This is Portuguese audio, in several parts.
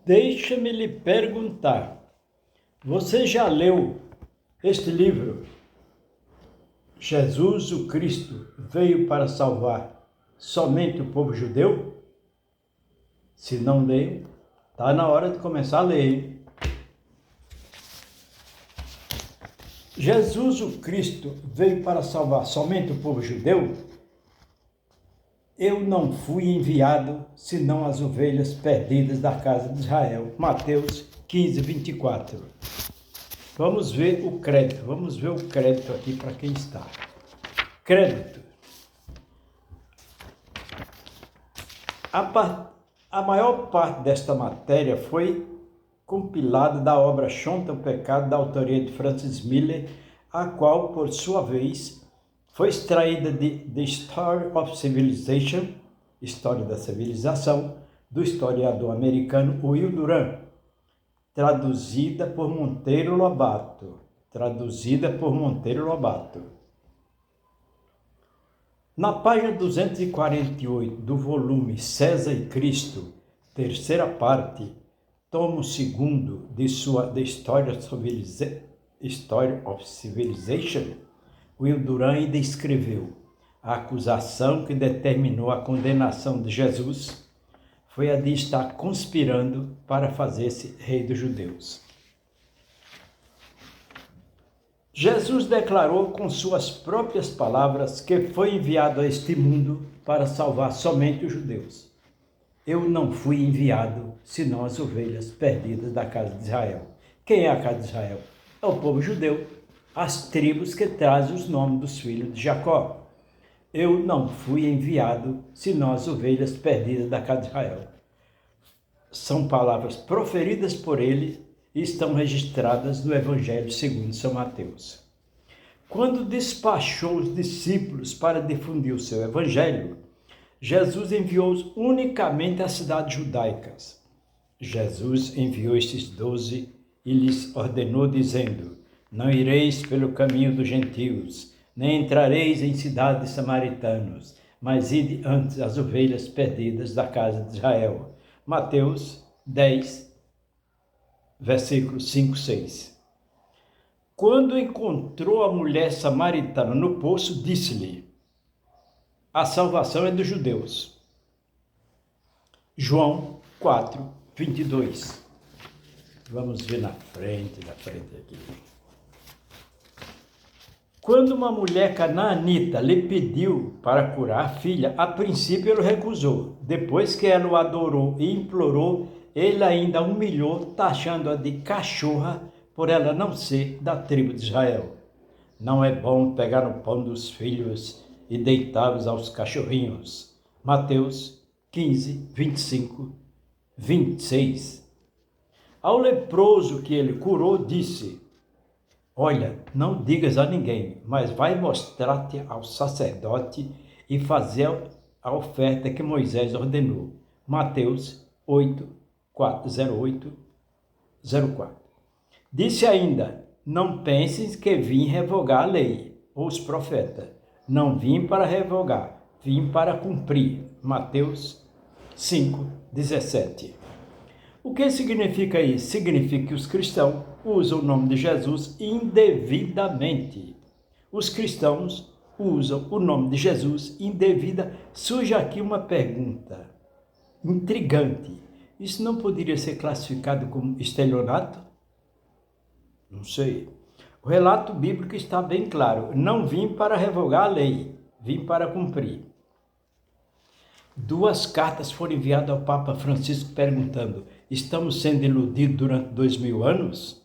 Deixa-me lhe perguntar, você já leu este livro? Jesus, o Cristo, veio para salvar somente o povo judeu? Se não leu, está na hora de começar a ler, hein? Jesus, o Cristo, veio para salvar somente o povo judeu? Eu não fui enviado, senão as ovelhas perdidas da casa de Israel. Mateus 15, 24. Vamos ver o crédito aqui para quem está. Crédito. A maior parte desta matéria foi compilada da obra Chonta o Pecado, da autoria de Francis Miller, a qual, por sua vez, foi extraída de The Story of Civilization, História da Civilização, do historiador americano Will Durant, traduzida por Monteiro Lobato. Na página 248 do volume César e Cristo, terceira parte, tomo segundo de sua The Story of Civilization, Will Durant descreveu: a acusação que determinou a condenação de Jesus foi a de estar conspirando para fazer-se rei dos judeus. Jesus declarou com suas próprias palavras que foi enviado a este mundo para salvar somente os judeus. Eu não fui enviado, senão as ovelhas perdidas da casa de Israel. Quem é a casa de Israel? É o povo judeu, as tribos que trazem os nomes dos filhos de Jacó. Eu não fui enviado, senão as ovelhas perdidas da casa de Israel. São palavras proferidas por ele e estão registradas no Evangelho segundo São Mateus. Quando despachou os discípulos para difundir o seu Evangelho, Jesus enviou-os unicamente às cidades judaicas. Jesus enviou estes 12 e lhes ordenou, dizendo: não ireis pelo caminho dos gentios, nem entrareis em cidades samaritanos, mas ide antes as ovelhas perdidas da casa de Israel. Mateus 10, versículos 5, 6. Quando encontrou a mulher samaritana no poço, disse-lhe: a salvação é dos judeus. João 4, 22. Vamos ver na frente aqui. Quando uma mulher canaanita lhe pediu para curar a filha, a princípio ele recusou. Depois que ela o adorou e implorou, ele ainda a humilhou, taxando-a de cachorra por ela não ser da tribo de Israel. Não é bom pegar no pão dos filhos e deitá-los aos cachorrinhos. Mateus 15, 25, 26. Ao leproso que ele curou, disse: olha, não digas a ninguém, mas vai mostrar-te ao sacerdote e fazer a oferta que Moisés ordenou. Mateus 8, 08, 04. Disse ainda: não penses que vim revogar a lei ou os profetas. Não vim para revogar, vim para cumprir. Mateus 5, 17. O que significa isso? Significa que os cristãos usam o nome de Jesus indevidamente. Os cristãos usam o nome de Jesus indevida. Surge aqui uma pergunta intrigante. Isso não poderia ser classificado como estelionato? Não sei. O relato bíblico está bem claro. Não vim para revogar a lei, vim para cumprir. 2 cartas foram enviadas ao Papa Francisco perguntando: estamos sendo iludidos durante 2000 anos?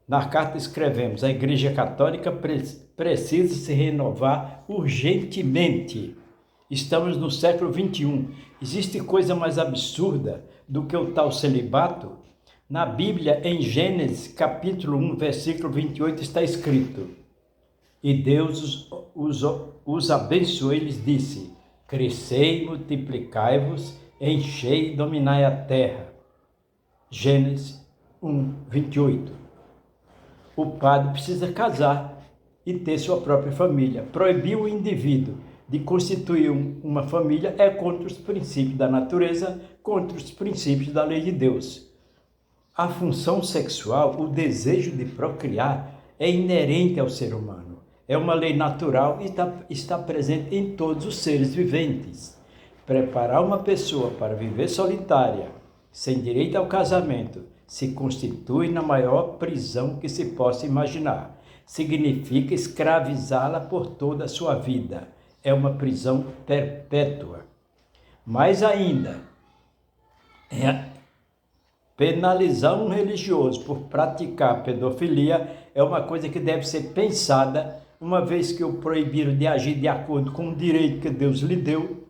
Na carta escrevemos: a Igreja Católica precisa se renovar urgentemente. Estamos no século XXI. Existe coisa mais absurda do que o tal celibato? Na Bíblia, em Gênesis, capítulo 1, versículo 28, está escrito: e Deus os abençoou e lhes disse: crescei, multiplicai-vos, enchei e dominai a terra. Gênesis 1, 28. O padre precisa casar e ter sua própria família. Proibiu o indivíduo de constituir uma família é contra os princípios da natureza, contra os princípios da lei de Deus. A função sexual, o desejo de procriar, é inerente ao ser humano. É uma lei natural e está presente em todos os seres viventes. Preparar uma pessoa para viver solitária, sem direito ao casamento, se constitui na maior prisão que se possa imaginar. Significa escravizá-la por toda a sua vida. É uma prisão perpétua. Mais ainda, penalizar um religioso por praticar pedofilia é uma coisa que deve ser pensada, uma vez que o proibiram de agir de acordo com o direito que Deus lhe deu,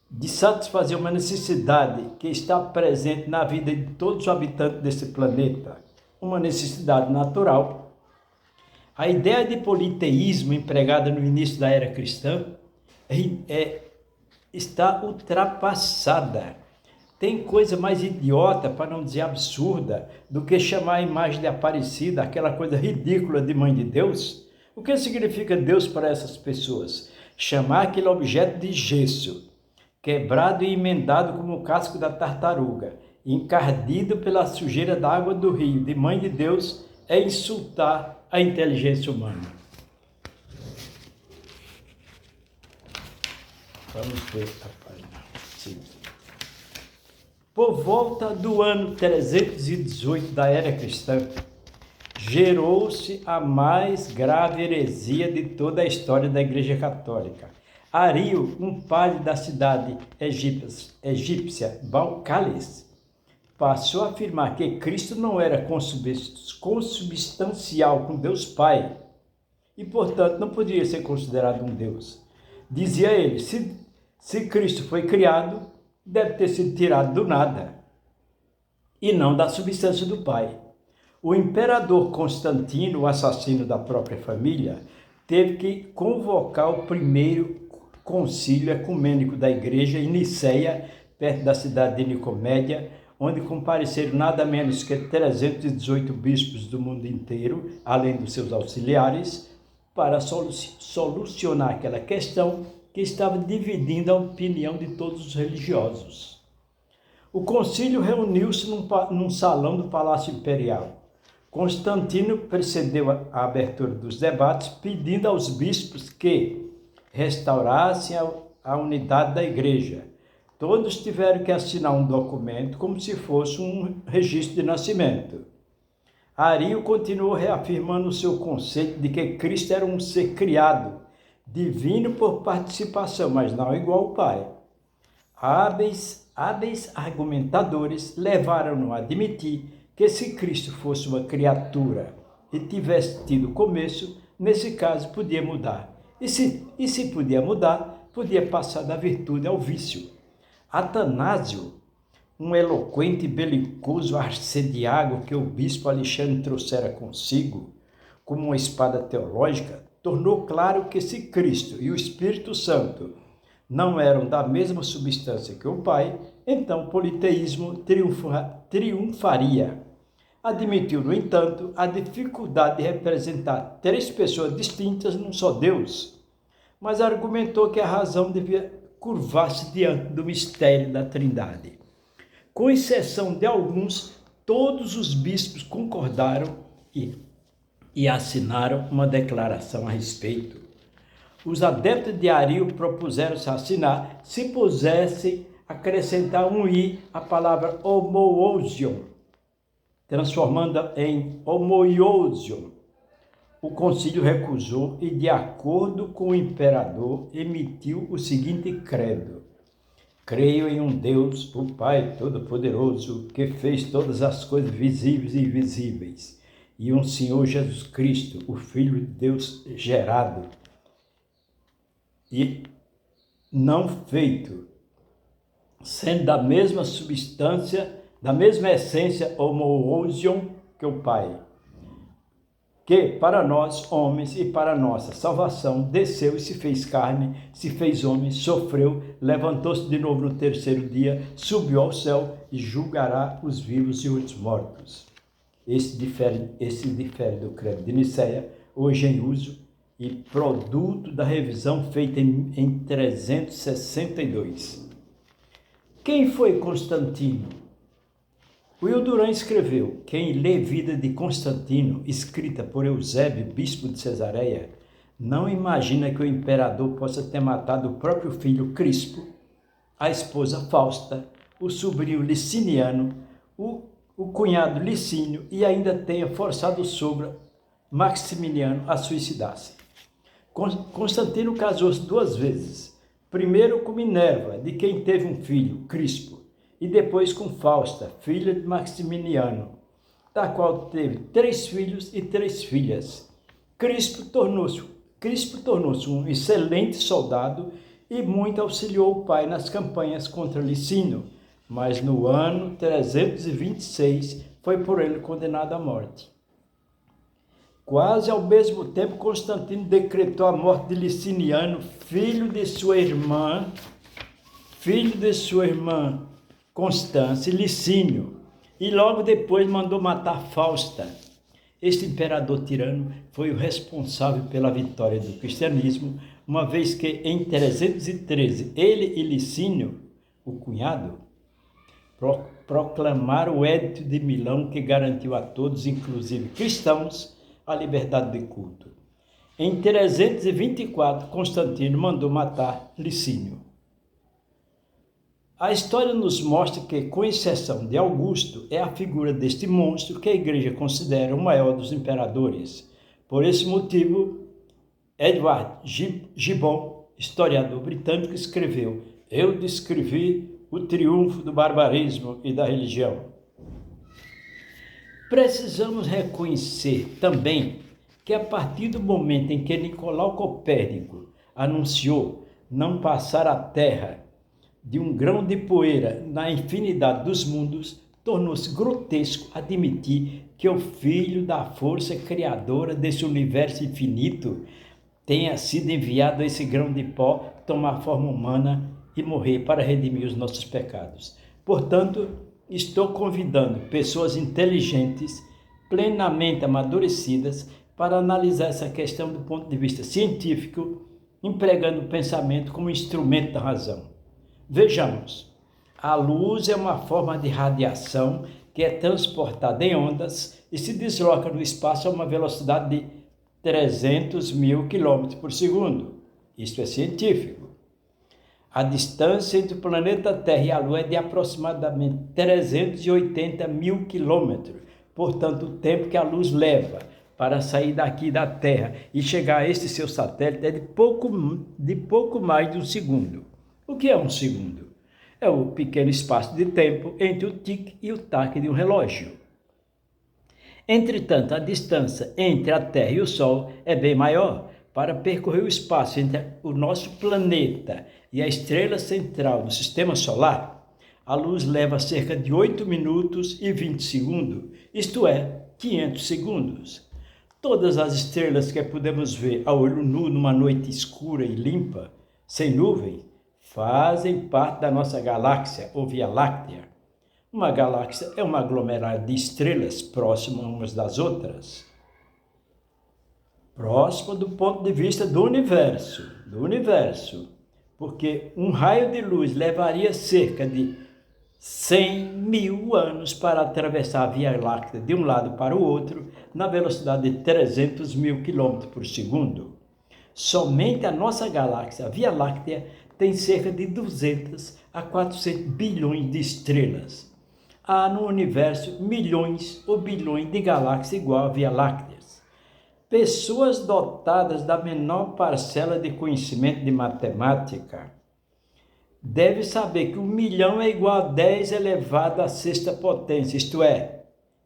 de satisfazer uma necessidade que está presente na vida de todos os habitantes desse planeta, uma necessidade natural. A ideia de politeísmo empregada no início da era cristã está ultrapassada. Tem coisa mais idiota, para não dizer absurda, do que chamar a imagem de Aparecida, aquela coisa ridícula de mãe de Deus? O que significa Deus para essas pessoas? Chamar aquele objeto de gesso, quebrado e emendado como o casco da tartaruga, encardido pela sujeira da água do rio, de mãe de Deus, é insultar a inteligência humana. Vamos ver a página. Sim. Por volta do ano 318 da era cristã, gerou-se a mais grave heresia de toda a história da Igreja Católica. Ario, um padre da cidade egípcia Balcális, passou a afirmar que Cristo não era consubstancial com Deus Pai e, portanto, não poderia ser considerado um Deus. Dizia ele, se Cristo foi criado, deve ter sido tirado do nada e não da substância do Pai. O imperador Constantino, o assassino da própria família, teve que convocar o primeiro concílio ecumênico da igreja em Niceia, perto da cidade de Nicomédia, onde compareceram nada menos que 318 bispos do mundo inteiro, além dos seus auxiliares, para solucionar aquela questão que estava dividindo a opinião de todos os religiosos. O concílio reuniu-se num salão do Palácio Imperial. Constantino precedeu a abertura dos debates, pedindo aos bispos que restaurassem a unidade da igreja. Todos tiveram que assinar um documento como se fosse um registro de nascimento. Ario continuou reafirmando o seu conceito de que Cristo era um ser criado, divino por participação, mas não igual ao Pai. Hábeis argumentadores levaram-no a admitir que se Cristo fosse uma criatura e tivesse tido começo, nesse caso podia mudar. E se podia mudar, podia passar da virtude ao vício. Atanásio, um eloquente e belicoso arcediago que o bispo Alexandre trouxera consigo, como uma espada teológica, tornou claro que se Cristo e o Espírito Santo não eram da mesma substância que o Pai, então o politeísmo triunfaria. Admitiu, no entanto, a dificuldade de representar três pessoas distintas num só Deus, mas argumentou que a razão devia curvar-se diante do mistério da Trindade. Com exceção de alguns, todos os bispos concordaram e assinaram uma declaração a respeito. Os adeptos de Ario propuseram-se assinar se pusessem acrescentar um i à palavra homoousion, transformando-a em homoiousion. O concílio recusou e, de acordo com o imperador, emitiu o seguinte credo: creio em um Deus, o Pai Todo-Poderoso, que fez todas as coisas visíveis e invisíveis, e um Senhor Jesus Cristo, o Filho de Deus gerado e não feito, sendo da mesma substância, da mesma essência homoousion que o Pai, que para nós, homens, e para nossa salvação, desceu e se fez carne, se fez homem, sofreu, levantou-se de novo no terceiro dia, subiu ao céu e julgará os vivos e os mortos. Esse difere do credo de Niceia, hoje em uso, e produto da revisão feita em 362. Quem foi Constantino? Will Durant escreveu: quem lê Vida de Constantino, escrita por Eusébio, bispo de Cesareia, não imagina que o imperador possa ter matado o próprio filho Crispo, a esposa Fausta, o sobrinho Liciniano, o cunhado Licínio e ainda tenha forçado o sogro Maximiliano a suicidar-se. Constantino casou-se 2 vezes, primeiro com Minerva, de quem teve um filho, Crispo, e depois com Fausta, filha de Maximiliano, da qual teve 3 filhos e 3 filhas. Crispo tornou-se um excelente soldado e muito auxiliou o pai nas campanhas contra Licínio, mas no ano 326 foi por ele condenado à morte. Quase ao mesmo tempo, Constantino decretou a morte de Liciniano, filho de sua irmã Constância, Licínio, e logo depois mandou matar Fausta. Este imperador tirano foi o responsável pela vitória do cristianismo, uma vez que em 313 ele e Licínio, o cunhado, proclamaram o Edito de Milão, que garantiu a todos, inclusive cristãos, a liberdade de culto. Em 324, Constantino mandou matar Licínio. A história nos mostra que, com exceção de Augusto, é a figura deste monstro que a Igreja considera o maior dos imperadores. Por esse motivo, Edward Gibbon, historiador britânico, escreveu: eu descrevi o triunfo do barbarismo e da religião. Precisamos reconhecer também que a partir do momento em que Nicolau Copérnico anunciou não passar a Terra de um grão de poeira na infinidade dos mundos, tornou-se grotesco admitir que o Filho da força criadora desse universo infinito tenha sido enviado a esse grão de pó tomar forma humana e morrer para redimir os nossos pecados. Portanto, estou convidando pessoas inteligentes, plenamente amadurecidas, para analisar essa questão do ponto de vista científico, empregando o pensamento como instrumento da razão. Vejamos, a luz é uma forma de radiação que é transportada em ondas e se desloca no espaço a uma velocidade de 300.000 km por segundo. Isto é científico. A distância entre o planeta Terra e a Lua é de aproximadamente 380.000 km. Portanto, o tempo que a luz leva para sair daqui da Terra e chegar a este seu satélite é de pouco mais de um segundo. O que é um segundo? É o pequeno espaço de tempo entre o tic e o tac de um relógio. Entretanto, a distância entre a Terra e o Sol é bem maior. Para percorrer o espaço entre o nosso planeta e a estrela central do Sistema Solar, a luz leva cerca de 8 minutos e 20 segundos, isto é, 500 segundos. Todas as estrelas que podemos ver a olho nu numa noite escura e limpa, sem nuvem, fazem parte da nossa galáxia ou Via Láctea. Uma galáxia é um aglomerado de estrelas próximas umas das outras. Próximo do ponto de vista do universo, porque um raio de luz levaria cerca de 100.000 anos para atravessar a Via Láctea de um lado para o outro, na velocidade de 300.000 km por segundo. Somente a nossa galáxia, a Via Láctea, tem cerca de 200 a 400 bilhões de estrelas. Há no universo milhões ou bilhões de galáxias igual a Via Láctea. Pessoas dotadas da menor parcela de conhecimento de matemática devem saber que 1 milhão é igual a 10 elevado à sexta potência, isto é,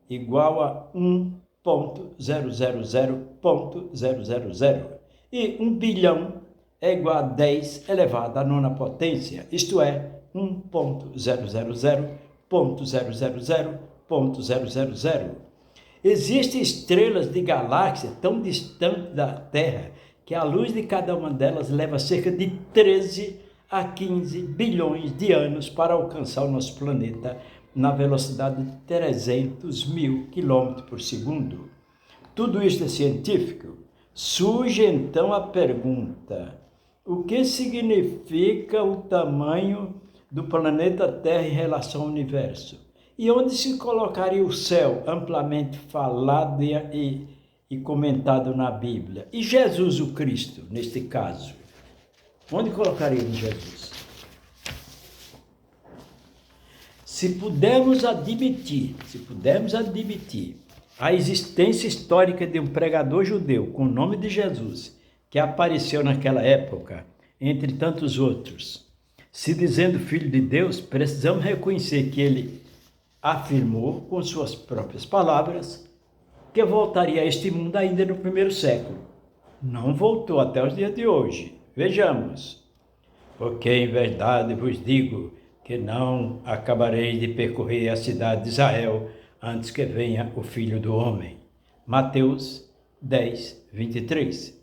igual a 1.000.000. E 1 bilhão é igual a 10 elevado à nona potência, isto é, 1.000.000.000. Existem estrelas de galáxias tão distantes da Terra que a luz de cada uma delas leva cerca de 13 a 15 bilhões de anos para alcançar o nosso planeta na velocidade de 300.000 km por segundo. Tudo isso é científico? Surge então a pergunta: o que significa o tamanho do planeta Terra em relação ao universo? E onde se colocaria o céu, amplamente falado e comentado na Bíblia? E Jesus o Cristo, neste caso? Onde colocaríamos Jesus? Se pudermos admitir a existência histórica de um pregador judeu com o nome de Jesus, que apareceu naquela época, entre tantos outros, se dizendo filho de Deus, precisamos reconhecer que ele afirmou com suas próprias palavras que voltaria a este mundo ainda no primeiro século. Não voltou até os dias de hoje. Vejamos. Porque em verdade vos digo que não acabareis de percorrer a cidade de Israel antes que venha o Filho do Homem. Mateus 10, 23.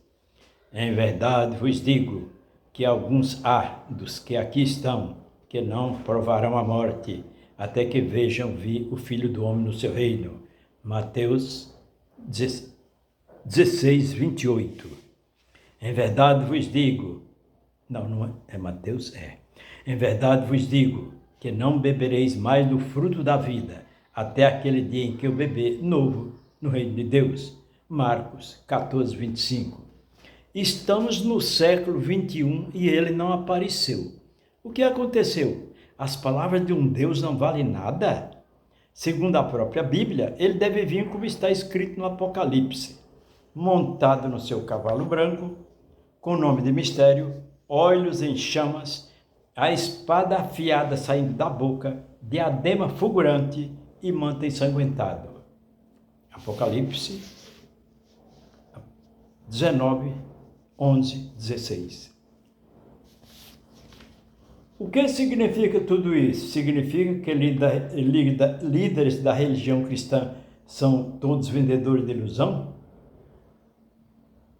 Em verdade vos digo que alguns há dos que aqui estão que não provarão a morte até que vejam vir o Filho do Homem no seu reino. Mateus 16, 28. Em verdade vos digo, não é Mateus, Em verdade vos digo que não bebereis mais do fruto da vida, até aquele dia em que eu beber novo no reino de Deus. Marcos 14, 25. Estamos no século 21 e ele não apareceu. O que aconteceu? As palavras de um Deus não valem nada? Segundo a própria Bíblia, ele deve vir como está escrito no Apocalipse, montado no seu cavalo branco, com nome de mistério, olhos em chamas, a espada afiada saindo da boca, diadema fulgurante e manto ensanguentado. Apocalipse 19, 11, 16. O que significa tudo isso? Significa que líderes da religião cristã são todos vendedores de ilusão?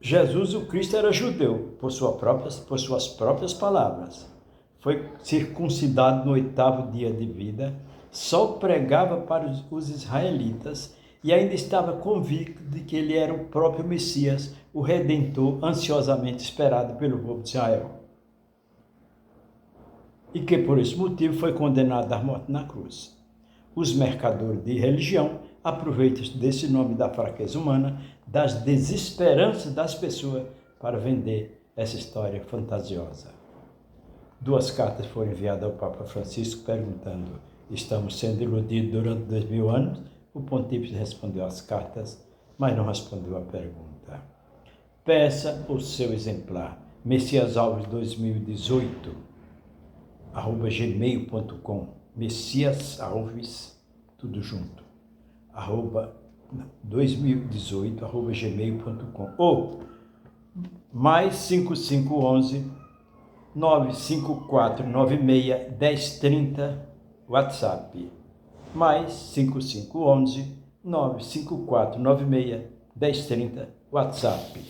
Jesus, o Cristo, era judeu, por suas próprias palavras. Foi circuncidado no 8º dia de vida, só pregava para os israelitas e ainda estava convicto de que ele era o próprio Messias, o Redentor ansiosamente esperado pelo povo de Israel. E que por esse motivo foi condenado à morte na cruz. Os mercadores de religião aproveitam-se desse nome da fraqueza humana, das desesperanças das pessoas, para vender essa história fantasiosa. 2 cartas foram enviadas ao Papa Francisco perguntando: estamos sendo iludidos durante 2000 anos? O pontífice respondeu às cartas, mas não respondeu à pergunta. Peça o seu exemplar. Messias Alves 2018 @gmail.com, Messias Alves, tudo junto, 2018 @gmail.com, ou mais 5511 95496 1030 WhatsApp, mais 5511 95496 1030 WhatsApp.